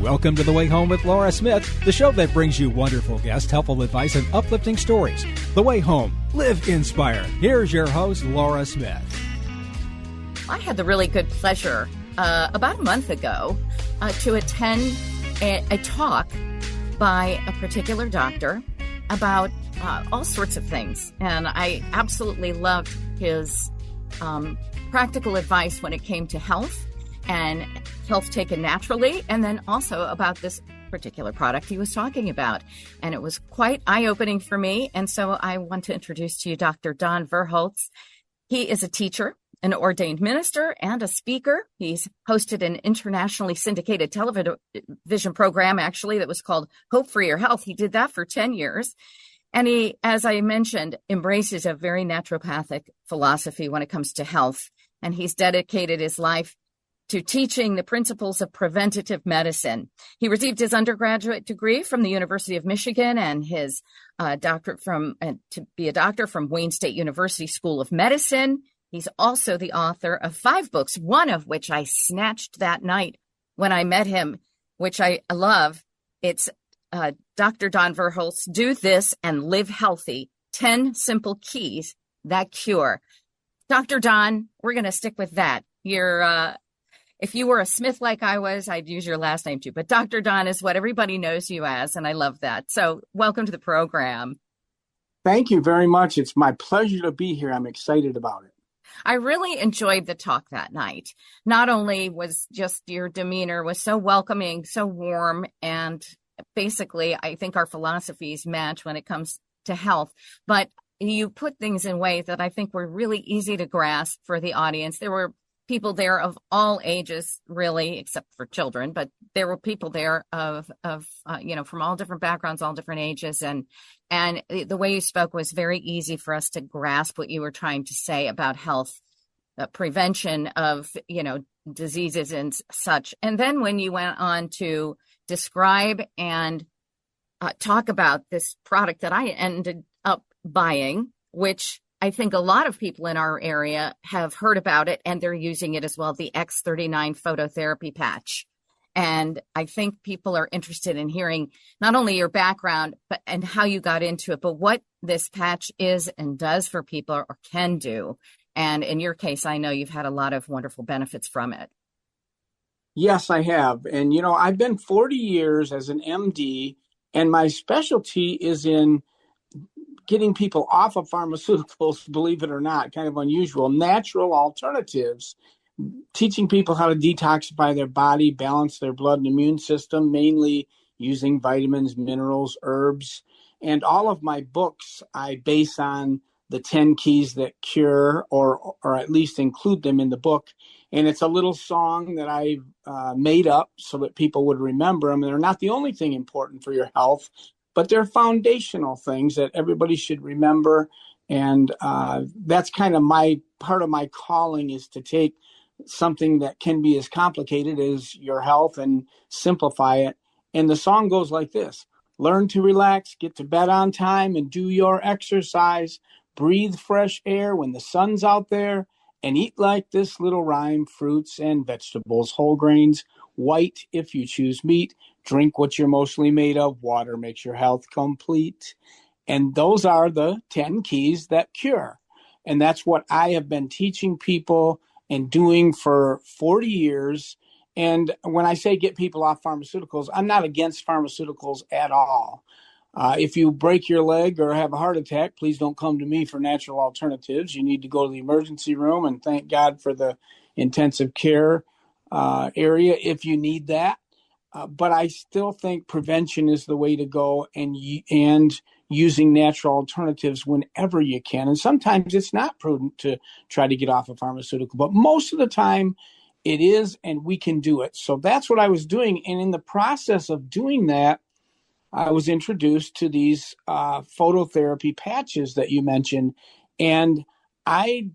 Welcome to The Way Home with Laura Smith, the show that brings you wonderful guests, helpful advice, and uplifting stories. The Way Home. Live inspired. Here's your host, Laura Smith. I had the really good pleasure about a month ago to attend a talk by a particular doctor about all sorts of things. And I absolutely loved his practical advice when it came to health and health taken naturally, and then also about this particular product he was talking about. And it was quite eye-opening for me. And so I want to introduce to you Dr. Don Verhulst. He is a teacher, an ordained minister, and a speaker. He's hosted an internationally syndicated television program, actually, that was called Hope for Your Health. He did that for 10 years. And he, as I mentioned, embraces a very naturopathic philosophy when it comes to health. And he's dedicated his life to teaching the principles of preventative medicine. He received his undergraduate degree from the University of Michigan and his doctorate to be a doctor from Wayne State University School of Medicine. He's also the author of 5 books, one of which I snatched that night when I met him, which I love. It's Dr. Don Verhulst, Do This and Live Healthy, 10 Simple Keys That Cure. Dr. Don, we're going to stick with that. If you were a Smith like I was, I'd use your last name too. But Dr. Don is what everybody knows you as, and I love that. So welcome to the program. Thank you very much. It's my pleasure to be here. I'm excited about it. I really enjoyed the talk that night. Not only was just your demeanor was so welcoming, so warm, and basically I think our philosophies match when it comes to health, but you put things in ways that I think were really easy to grasp for the audience. There were people there of all ages, really, except for children, but there were people there from all different backgrounds, all different ages. And the way you spoke was very easy for us to grasp what you were trying to say about health, prevention of, diseases and such. And then when you went on to describe and talk about this product that I ended up buying, which I think a lot of people in our area have heard about it, and they're using it as well, the X39 phototherapy patch. And I think people are interested in hearing not only your background and how you got into it, but what this patch is and does for people or can do. And in your case, I know you've had a lot of wonderful benefits from it. Yes, I have. And, I've been 40 years as an MD, and my specialty is in getting people off of pharmaceuticals, believe it or not, kind of unusual, natural alternatives, teaching people how to detoxify their body, balance their blood and immune system, mainly using vitamins, minerals, herbs. And all of my books I base on the 10 keys that cure, or at least include them in the book. And it's a little song that I made up so that people would remember them. And they're not the only thing important for your health, but they're foundational things that everybody should remember. And that's kind of part of my calling, is to take something that can be as complicated as your health and simplify it. And the song goes like this: learn to relax, get to bed on time, and do your exercise. Breathe fresh air when the sun's out there, and eat like this little rhyme: fruits and vegetables, whole grains, white if you choose meat. Drink what you're mostly made of. Water makes your health complete. And those are the 10 keys that cure. And that's what I have been teaching people and doing for 40 years. And when I say get people off pharmaceuticals, I'm not against pharmaceuticals at all. If you break your leg or have a heart attack, please don't come to me for natural alternatives. You need to go to the emergency room, and thank God for the intensive care area if you need that. But I still think prevention is the way to go, and using natural alternatives whenever you can. And sometimes it's not prudent to try to get off a pharmaceutical, but most of the time it is, and we can do it. So that's what I was doing. And in the process of doing that, I was introduced to these phototherapy patches that you mentioned, and I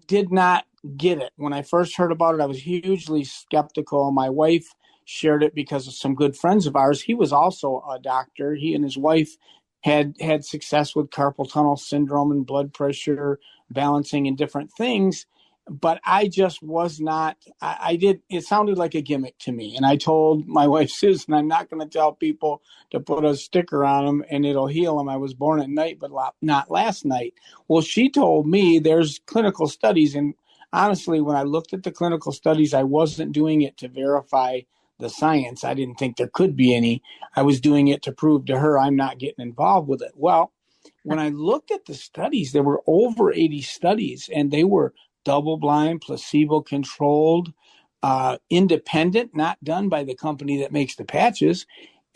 did not get it. When I first heard about it, I was hugely skeptical. My wife shared it because of some good friends of ours. He was also a doctor. He and his wife had success with carpal tunnel syndrome and blood pressure balancing and different things. but I just was not, it sounded like a gimmick to me. And I told my wife, Susan, I'm not going to tell people to put a sticker on them and it'll heal them. I was born at night, but not last night. Well, she told me there's clinical studies. And honestly, when I looked at the clinical studies, I wasn't doing it to verify the science. I didn't think there could be any. I was doing it to prove to her I'm not getting involved with it. Well, when I looked at the studies, there were over 80 studies, and they were double-blind, placebo-controlled, independent, not done by the company that makes the patches.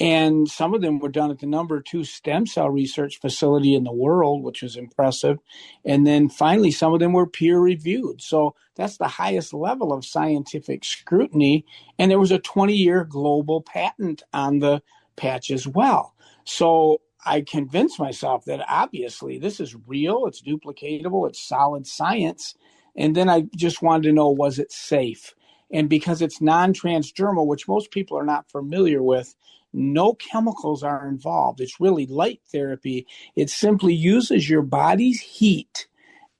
And some of them were done at the #2 stem cell research facility in the world, which was impressive. And then finally, some of them were peer-reviewed. So that's the highest level of scientific scrutiny. And there was a 20-year global patent on the patch as well. So I convinced myself that obviously this is real, it's duplicatable, it's solid science. And then I just wanted to know, was it safe? And because it's non-transdermal, which most people are not familiar with, no chemicals are involved. It's really light therapy. It simply uses your body's heat,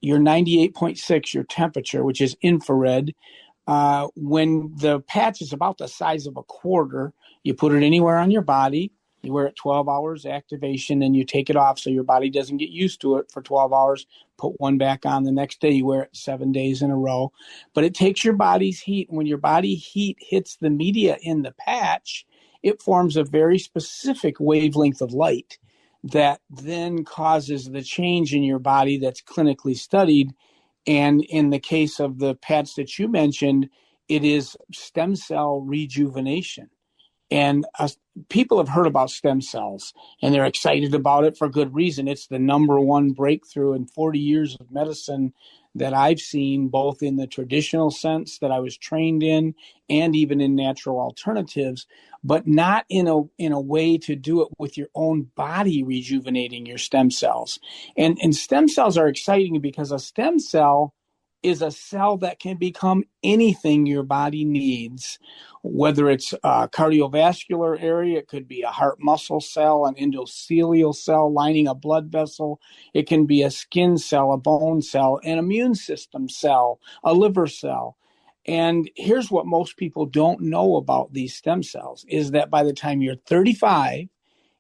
your 98.6, your temperature, which is infrared. When the patch is about the size of a quarter, you put it anywhere on your body. You wear it 12 hours activation, then you take it off so your body doesn't get used to it for 12 hours. Put one back on the next day. You wear it 7 days in a row. But it takes your body's heat. When your body heat hits the media in the patch, it forms a very specific wavelength of light that then causes the change in your body that's clinically studied. And in the case of the patch that you mentioned, it is stem cell rejuvenation. And people have heard about stem cells, and they're excited about it for good reason. It's the #1 breakthrough in 40 years of medicine that I've seen, both in the traditional sense that I was trained in and even in natural alternatives, but not in a way to do it with your own body rejuvenating your stem cells. And stem cells are exciting because a stem cell is a cell that can become anything your body needs, whether it's a cardiovascular area, it could be a heart muscle cell, an endothelial cell lining a blood vessel. It can be a skin cell, a bone cell, an immune system cell, a liver cell. And here's what most people don't know about these stem cells is that by the time you're 35,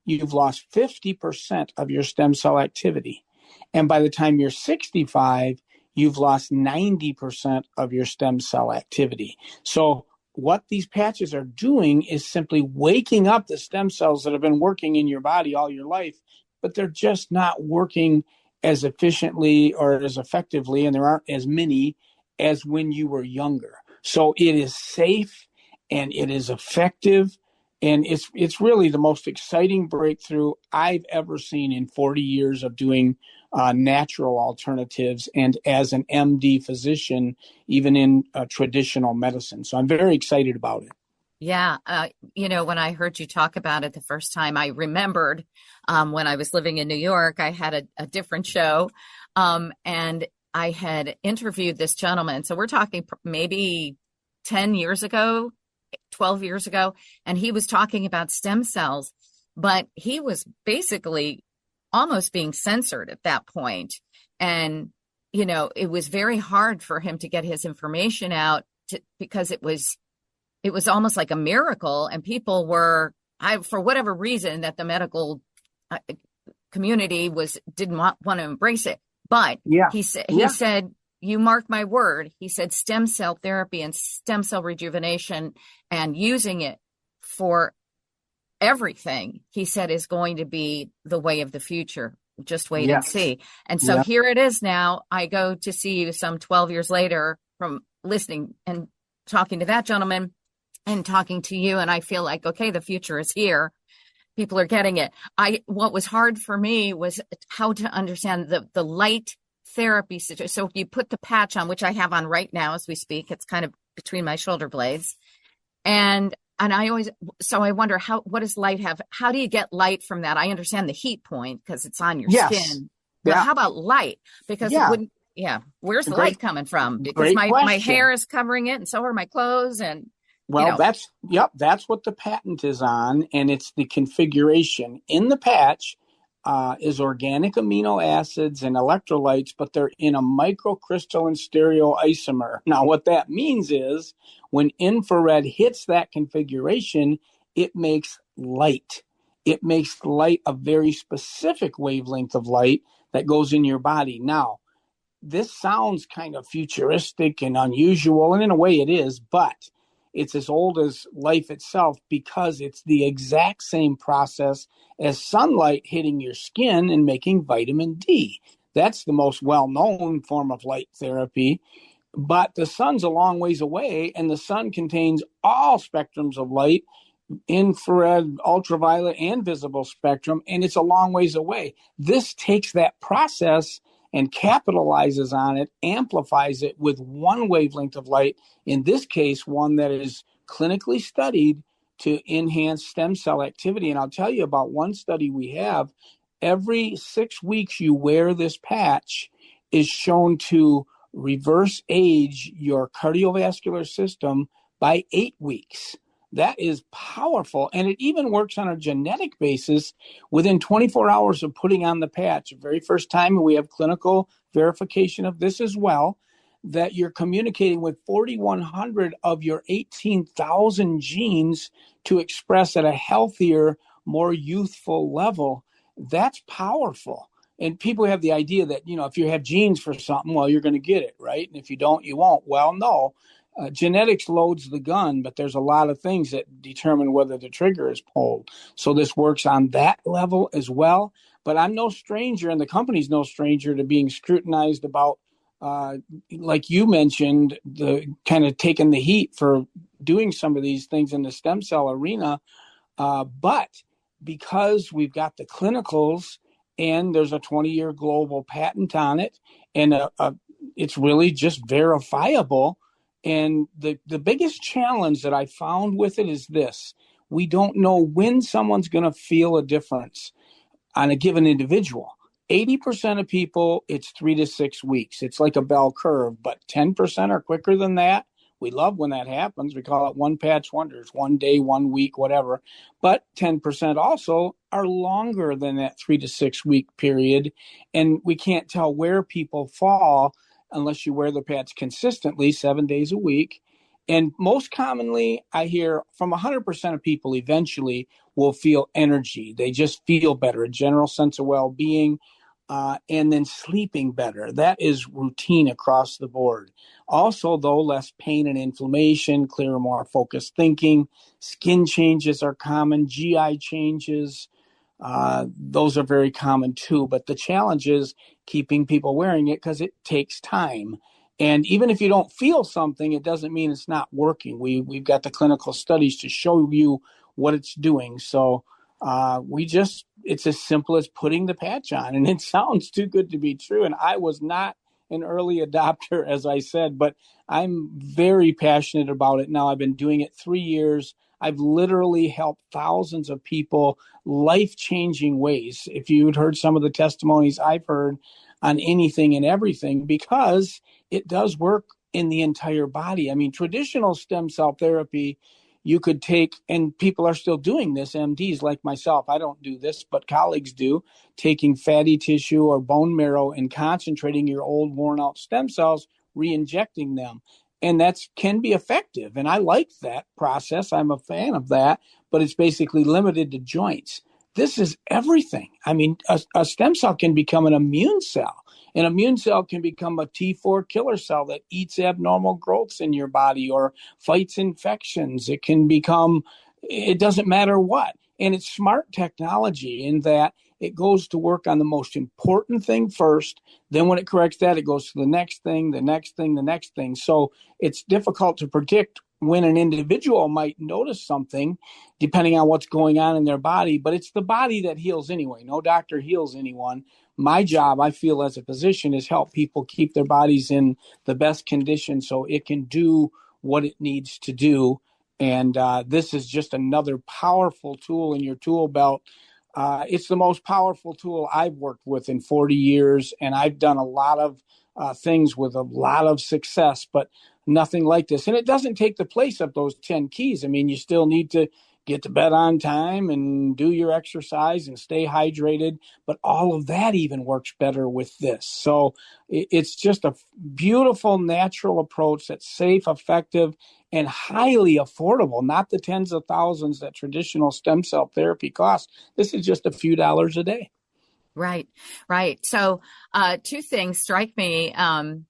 you've lost 50% of your stem cell activity. And by the time you're 65, you've lost 90% of your stem cell activity. So what these patches are doing is simply waking up the stem cells that have been working in your body all your life, but they're just not working as efficiently or as effectively, and there aren't as many as when you were younger. So it is safe and it is effective. And it's really the most exciting breakthrough I've ever seen in 40 years of doing natural alternatives and as an MD physician, even in traditional medicine. So I'm very excited about it. Yeah. When I heard you talk about it the first time, I remembered when I was living in New York, I had a different show and I had interviewed this gentleman. So we're talking maybe 10 years ago, 12 years ago, and he was talking about stem cells, but he was basically almost being censored at that point. And, it was very hard for him to get his information out because it was almost like a miracle. And people were, for whatever reason, that the medical community didn't want to embrace it. But he said, you mark my word, he said stem cell therapy and stem cell rejuvenation and using it for everything, he said, is going to be the way of the future. Just wait and see. And so here it is now. I go to see you some 12 years later from listening and talking to that gentleman and talking to you. And I feel like, okay, the future is here. People are getting it. What was hard for me was how to understand the light therapy situation. So if you put the patch on, which I have on right now as we speak, it's kind of between my shoulder blades. And I wonder what does light have? How do you get light from that? I understand the heat point because it's on your skin. But how about light? Because it wouldn't, where's the light coming from? Because my hair is covering it and so are my clothes. And that's what the patent is on. And it's the configuration in the patch. is organic amino acids and electrolytes, but they're in a microcrystalline stereoisomer. Now, what that means is when infrared hits that configuration, it makes light. It makes light a very specific wavelength of light that goes in your body. Now, this sounds kind of futuristic and unusual, and in a way it is, but it's as old as life itself because it's the exact same process as sunlight hitting your skin and making vitamin D. That's the most well-known form of light therapy, but the sun's a long ways away, and the sun contains all spectrums of light, infrared, ultraviolet, and visible spectrum, and it's a long ways away. This takes that process and capitalizes on it, amplifies it with one wavelength of light, in this case, one that is clinically studied to enhance stem cell activity. And I'll tell you about one study we have. Every 6 weeks you wear this patch is shown to reverse age your cardiovascular system by 8 weeks. That is powerful, and it even works on a genetic basis within 24 hours of putting on the patch. The very first time, and we have clinical verification of this as well, that you're communicating with 4,100 of your 18,000 genes to express at a healthier, more youthful level. That's powerful. And people have the idea that, if you have genes for something, well, you're going to get it, right? And if you don't, you won't. Well, no. Genetics loads the gun, but there's a lot of things that determine whether the trigger is pulled. So this works on that level as well. But I'm no stranger, and the company's no stranger to being scrutinized about, like you mentioned, the kind of taking the heat for doing some of these things in the stem cell arena. But because we've got the clinicals and there's a 20-year global patent on it, and it's really just verifiable. And the biggest challenge that I found with it is this. We don't know when someone's going to feel a difference on a given individual. 80% of people, it's 3 to 6 weeks. It's like a bell curve, but 10% are quicker than that. We love when that happens. We call it one patch wonders, 1 day, 1 week, whatever. But 10% also are longer than that 3 to 6 week period. And we can't tell where people fall unless you wear the patch consistently 7 days a week. And most commonly, I hear from 100% of people eventually will feel energy. They just feel better, a general sense of well-being, and then sleeping better. That is routine across the board. Also, though, less pain and inflammation, clearer, more focused thinking. Skin changes are common, GI changes. Those are very common too. But the challenge is keeping people wearing it because it takes time. And even if you don't feel something, it doesn't mean it's not working. We've got the clinical studies to show you what it's doing. So it's as simple as putting the patch on. And it sounds too good to be true. And I was not an early adopter, as I said, but I'm very passionate about it now. I've been doing it 3 years. I've literally helped thousands of people, life-changing ways. If you'd heard some of the testimonies I've heard on anything and everything, because it does work in the entire body. I mean, traditional stem cell therapy, you could take, and people are still doing this, MDs like myself. I don't do this, but colleagues do, taking fatty tissue or bone marrow and concentrating your old worn-out stem cells, re-injecting them. And that can be effective. And I like that process. I'm a fan of that, but it's basically limited to joints. This is everything. I mean, a stem cell can become an immune cell. An immune cell can become a T4 killer cell that eats abnormal growths in your body or fights infections. It can become, it doesn't matter what. And it's smart technology in that it goes to work on the most important thing first. Then when it corrects that, it goes to the next thing, the next thing, the next thing. So it's difficult to predict when an individual might notice something depending on what's going on in their body, but it's the body that heals anyway. No doctor heals anyone. My job, I feel as a physician, is help people keep their bodies in the best condition so it can do what it needs to do. And this is just another powerful tool in your tool belt. It's the most powerful tool I've worked with in 40 years, and I've done a lot of things with a lot of success, but nothing like this. And it doesn't take the place of those 10 keys. I mean, you still need to get to bed on time and do your exercise and stay hydrated. But all of that even works better with this. So it's just a beautiful, natural approach that's safe, effective, and highly affordable, not the tens of thousands that traditional stem cell therapy costs. This is just a few dollars a day. Right, right. So two things strike me, and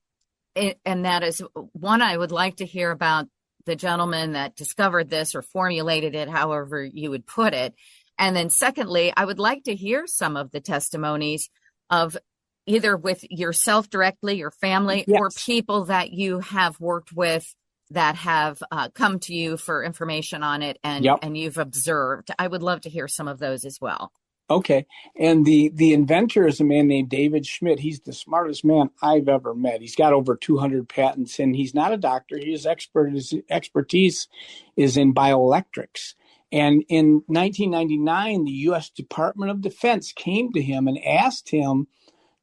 that is, one, I would like to hear about the gentleman that discovered this or formulated it, however you would put it. And then secondly, I would like to hear some of the testimonies of either with yourself directly, your family, Yes. or people that you have worked with that have come to you for information on it and, Yep. and you've observed. I would love to hear some of those as well. Okay. And the inventor is a man named David Schmidt. He's the smartest man I've ever met. He's got over 200 patents, and he's not a doctor. His expertise is in bioelectrics. And in 1999, the U.S. Department of Defense came to him and asked him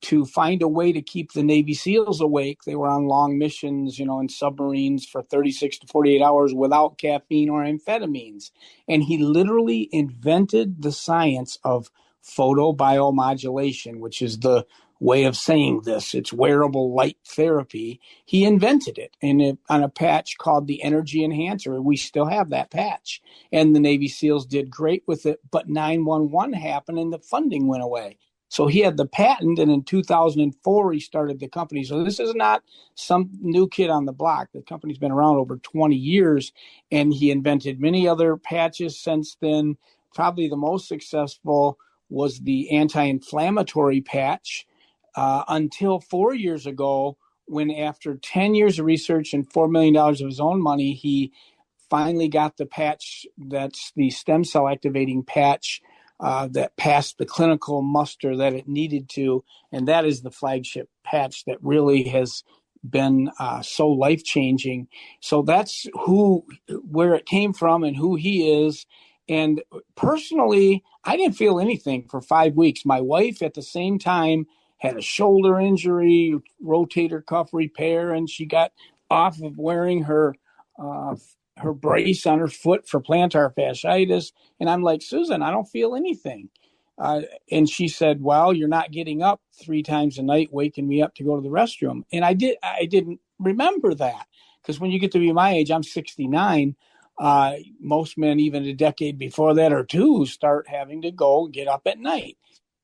to find a way to keep the Navy SEALs awake. They were on long missions, in submarines for 36 to 48 hours without caffeine or amphetamines. And he literally invented the science of photobiomodulation, which is the way of saying this. It's wearable light therapy. He invented it on a patch called the Energy Enhancer. We still have that patch. And the Navy SEALs did great with it, but 9/11 happened and the funding went away. So he had the patent, and in 2004, he started the company. So this is not some new kid on the block. The company's been around over 20 years, and he invented many other patches since then. Probably the most successful was the anti-inflammatory patch until 4 years ago, when after 10 years of research and $4 million of his own money, he finally got the patch that's the stem cell activating patch that passed the clinical muster that it needed to. And that is the flagship patch that really has been so life-changing. So that's where it came from and who he is. And personally, I didn't feel anything for 5 weeks. My wife at the same time had a shoulder injury, rotator cuff repair, and she got off of wearing her brace on her foot for plantar fasciitis. And I'm like, Susan, I don't feel anything. And she said, well, you're not getting up 3 times a night, waking me up to go to the restroom. And I didn't remember that, because when you get to be my age, I'm 69. Most men, even a decade before that or two, start having to go get up at night.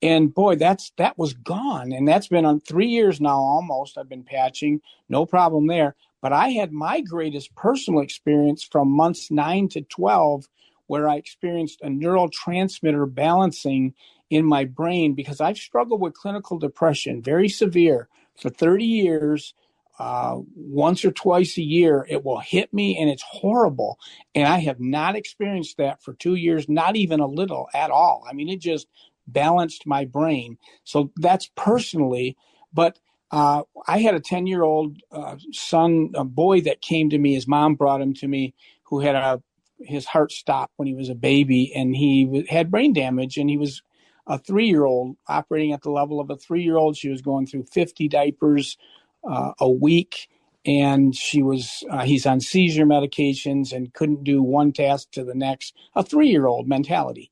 And boy, that was gone. And that's been on 3 years now, almost. I've been patching, no problem there. But I had my greatest personal experience from months 9 to 12, where I experienced a neurotransmitter balancing in my brain, because I've struggled with clinical depression, very severe, for 30 years. Once or twice a year, it will hit me, and it's horrible. And I have not experienced that for 2 years, not even a little at all. I mean, it just balanced my brain. So that's personally. But I had a 10-year-old son, a boy that came to me. His mom brought him to me, who had his heart stopped when he was a baby, and he had brain damage, and he was a 3-year-old operating at the level of a 3-year-old. She was going through 50 diapers a week, and he's on seizure medications and couldn't do one task to the next, a 3-year-old mentality.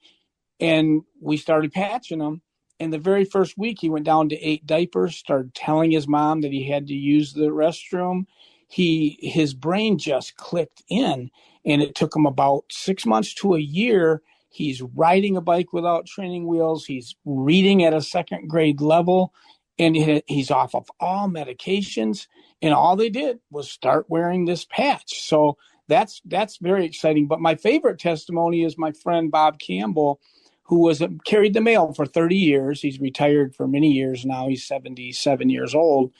And we started patching him. And the very first week, he went down to 8 diapers, started telling his mom that he had to use the restroom. His brain just clicked in, and it took him about 6 months to a year. He's riding a bike without training wheels. He's reading at a second grade level, and he's off of all medications. And all they did was start wearing this patch. So that's very exciting. But my favorite testimony is my friend Bob Campbell, who carried the mail for 30 years. He's retired for many years now. He's 77 years old.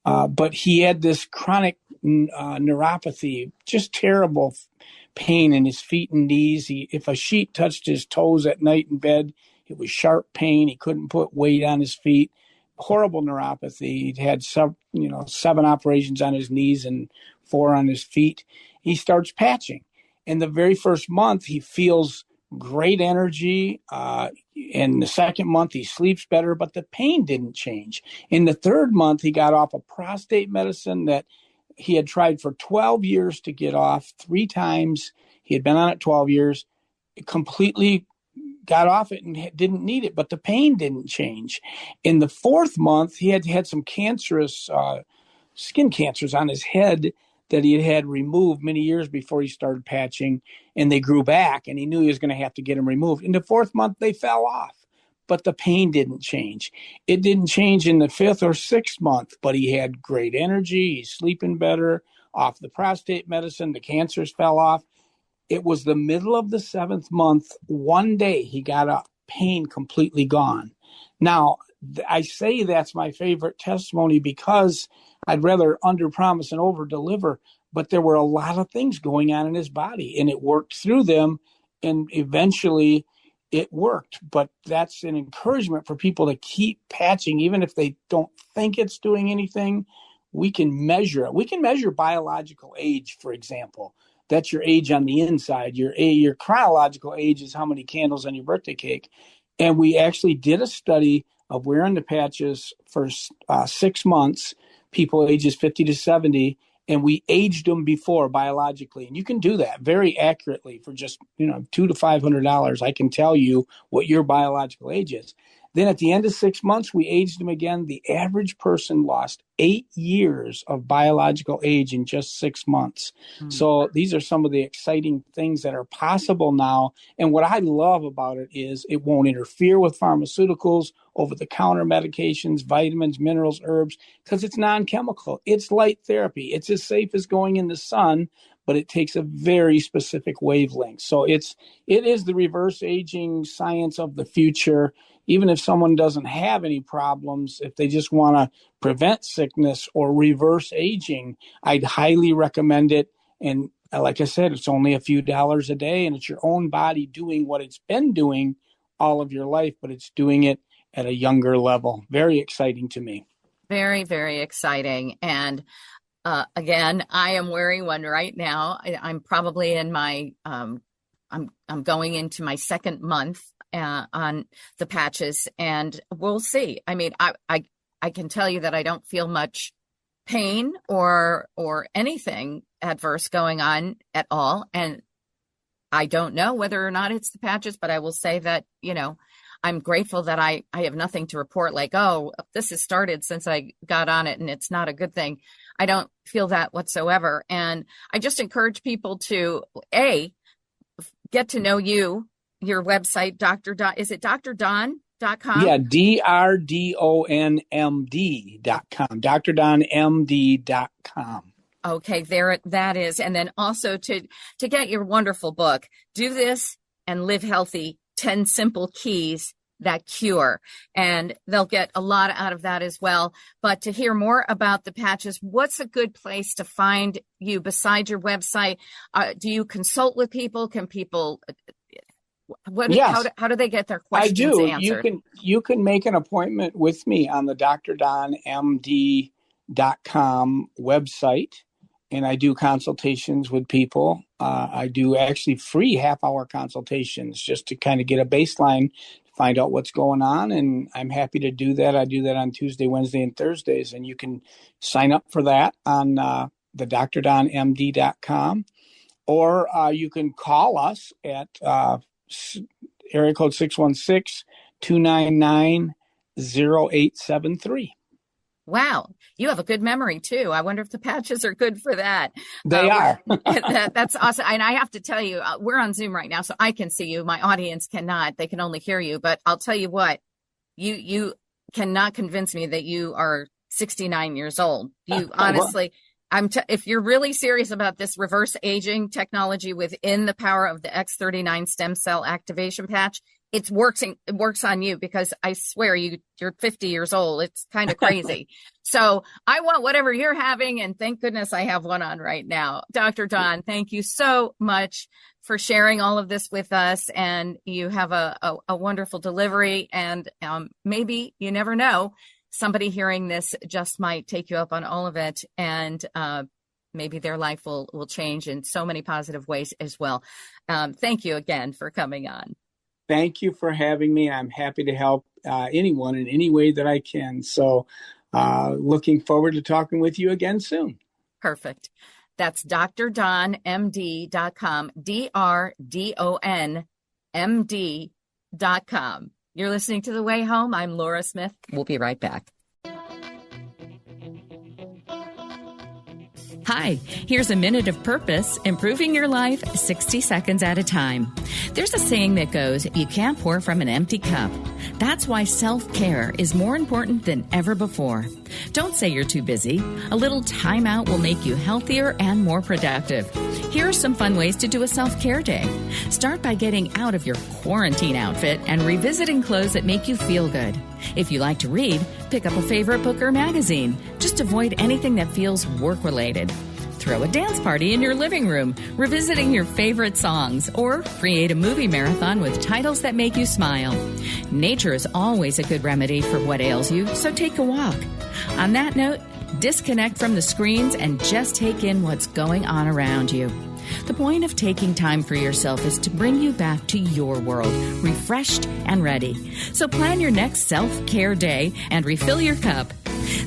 But he had this chronic neuropathy, just terrible pain in his feet and knees. If a sheet touched his toes at night in bed, it was sharp pain. He couldn't put weight on his feet. Horrible neuropathy. He'd had 7 operations on his knees and 4 on his feet. He starts patching. And the very first month, he feels great energy. In the second month, he sleeps better, but the pain didn't change. In the third month, he got off of prostate medicine that he had tried for 12 years to get off 3 times. He had been on it 12 years. completely got off it and didn't need it, but the pain didn't change. In the 4th month, he had some cancerous skin cancers on his head that he had removed many years before he started patching, and they grew back, and he knew he was going to have to get them removed. In the 4th month, they fell off, but the pain didn't change. It didn't change in the 5th or 6th month, but he had great energy. He's sleeping better, off the prostate medicine. The cancers fell off. It was the middle of the 7th month. One day he got a pain completely gone. Now, I say that's my favorite testimony because I'd rather under promise and over deliver, but there were a lot of things going on in his body and it worked through them. And eventually it worked, but that's an encouragement for people to keep patching, even if they don't think it's doing anything. We can measure it. We can measure biological age, for example. That's your age on the inside. Your chronological age is how many candles on your birthday cake. And we actually did a study of wearing the patches for 6 months, people ages 50 to 70, and we aged them before biologically. And you can do that very accurately for just, $200 to $500. I can tell you what your biological age is. Then at the end of 6 months, we aged them again. The average person lost 8 years of biological age in just 6 months. So these are some of the exciting things that are possible now. And what I love about it is it won't interfere with pharmaceuticals, over-the-counter medications, vitamins, minerals, herbs, because it's non-chemical. It's light therapy. It's as safe as going in the sun, but it takes a very specific wavelength. So it is the reverse aging science of the future. Even if someone doesn't have any problems, if they just want to prevent sickness or reverse aging, I'd highly recommend it. And like I said, it's only a few dollars a day, and it's your own body doing what it's been doing all of your life, but it's doing it at a younger level. Very exciting to me. Very, very exciting. And again, I am wearing one right now. I'm probably in my, I'm going into my 2nd month on the patches, and we'll see. I mean, I can tell you that I don't feel much pain or anything adverse going on at all. And I don't know whether or not it's the patches, but I will say that, I'm grateful that I have nothing to report like, oh, this has started since I got on it and it's not a good thing. I don't feel that whatsoever. And I just encourage people to, get to know you, your website, Dr. Don. Is it drdon.com? Yeah, DRDONMD.com, drdonmd.com. Okay, there that is. And then also to get your wonderful book, Do This and Live Healthy, 10 Simple Keys That Cure. And they'll get a lot out of that as well. But to hear more about the patches, what's a good place to find you besides your website? Do you consult with people? Can people... Yes. How do they get their questions answered? You can make an appointment with me on the drdonmd.com website, and I do consultations with people. I do actually free half-hour consultations just to kind of get a baseline, find out what's going on, and I'm happy to do that. I do that on Tuesday, Wednesday, and Thursdays, and you can sign up for that on the drdonmd.com, or you can call us at area code 616-299-0873. Wow. You have a good memory too. I wonder if the patches are good for that. They are. That's awesome. And I have to tell you, we're on Zoom right now, so I can see you. My audience cannot. They can only hear you. But I'll tell you what, you cannot convince me that you are 69 years old. You honestly, if you're really serious about this reverse aging technology within the power of the X39 stem cell activation patch, it works on you, because I swear you're 50 years old. It's kind of crazy. So I want whatever you're having, and thank goodness I have one on right now. Dr. Don, thank you so much for sharing all of this with us, and you have a wonderful delivery, and maybe, you never know, somebody hearing this just might take you up on all of it, and maybe their life will change in so many positive ways as well. Thank you again for coming on. Thank you for having me. I'm happy to help anyone in any way that I can. So looking forward to talking with you again soon. Perfect. That's drdonmd.com, DRDON wayhomemd.com. You're listening to The Way Home. I'm Laura Smith. We'll be right back. Hi, here's a minute of purpose, improving your life 60 seconds at a time. There's a saying that goes, you can't pour from an empty cup. That's why self-care is more important than ever before. Don't say you're too busy. A little time out will make you healthier and more productive. Here are some fun ways to do a self-care day. Start by getting out of your quarantine outfit and revisiting clothes that make you feel good. If you like to read, pick up a favorite book or magazine. Just avoid anything that feels work-related. Throw a dance party in your living room, revisiting your favorite songs, or create a movie marathon with titles that make you smile. Nature is always a good remedy for what ails you, so take a walk. On that note, disconnect from the screens and just take in what's going on around you. The point of taking time for yourself is to bring you back to your world, refreshed and ready. So plan your next self-care day and refill your cup.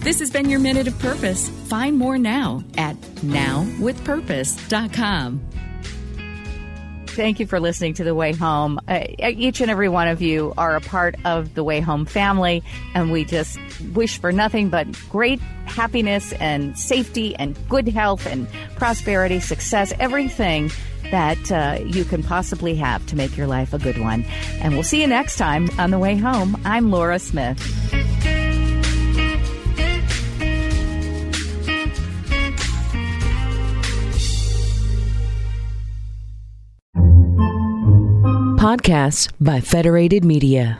This has been your Minute of Purpose. Find more now at nowwithpurpose.com. Thank you for listening to The Way Home. Each and every one of you are a part of the Way Home family, and we just wish for nothing but great happiness and safety and good health and prosperity, success, everything that you can possibly have to make your life a good one. And we'll see you next time on The Way Home. I'm Laura Smith. Podcasts by Federated Media.